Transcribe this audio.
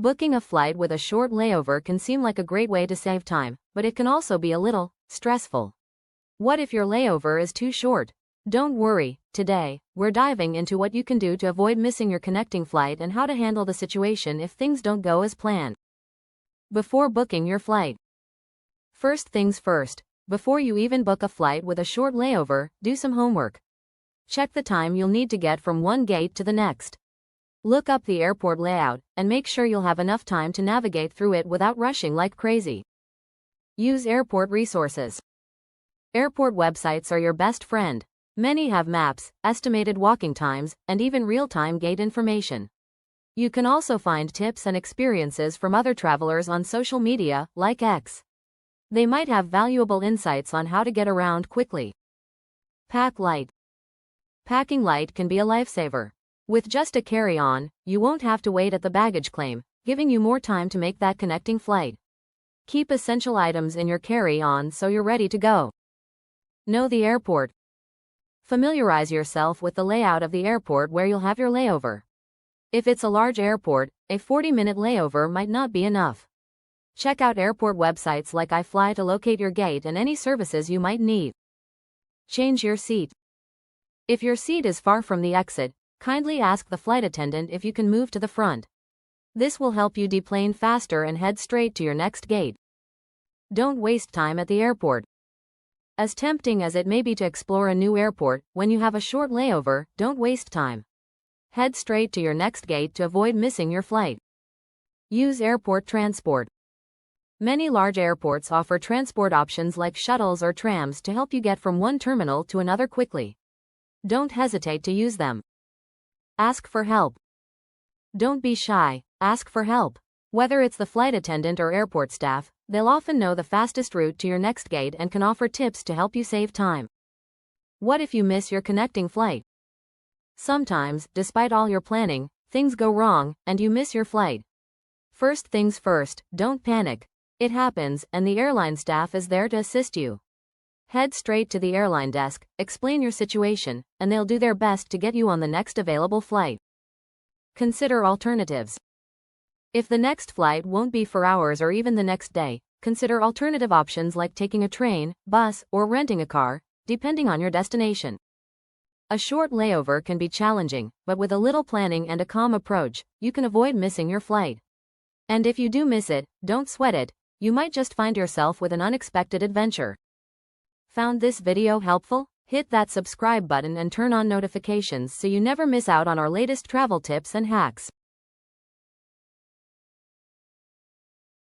Booking a flight with a short layover can seem like a great way to save time, but it can also be a little stressful. What if your layover is too short? Don't worry, today, we're diving into what you can do to avoid missing your connecting flight and how to handle the situation if things don't go as planned. Before booking your flight. First things first, before you even book a flight with a short layover, do some homework. Check the time you'll need to get from one gate to the next. Look up the airport layout, and make sure you'll have enough time to navigate through it without rushing like crazy. Use airport resources. Airport websites are your best friend. Many have maps, estimated walking times, and even real-time gate information. You can also find tips and experiences from other travelers on social media, like X. They might have valuable insights on how to get around quickly. Pack light. Packing light can be a lifesaver. With just a carry-on, you won't have to wait at the baggage claim, giving you more time to make that connecting flight. Keep essential items in your carry-on so you're ready to go. Know the airport. Familiarize yourself with the layout of the airport where you'll have your layover. If it's a large airport, a 40-minute layover might not be enough. Check out airport websites like iFly to locate your gate and any services you might need. Change your seat. If your seat is far from the exit, kindly ask the flight attendant if you can move to the front. This will help you deplane faster and head straight to your next gate. Don't waste time at the airport. As tempting as it may be to explore a new airport, when you have a short layover, don't waste time. Head straight to your next gate to avoid missing your flight. Use airport transport. Many large airports offer transport options like shuttles or trams to help you get from one terminal to another quickly. Don't hesitate to use them. Ask for help. Don't be shy, ask for help. Whether it's the flight attendant or airport staff, they'll often know the fastest route to your next gate and can offer tips to help you save time. What if you miss your connecting flight? Sometimes, despite all your planning, things go wrong, and you miss your flight. First things first, don't panic. It happens, and the airline staff is there to assist you. Head straight to the airline desk, explain your situation, and they'll do their best to get you on the next available flight. Consider alternatives. If the next flight won't be for hours or even the next day, consider alternative options like taking a train, bus, or renting a car, depending on your destination. A short layover can be challenging, but with a little planning and a calm approach, you can avoid missing your flight. And if you do miss it, don't sweat it, you might just find yourself with an unexpected adventure. Found this video helpful? Hit that subscribe button and turn on notifications so you never miss out on our latest travel tips and hacks.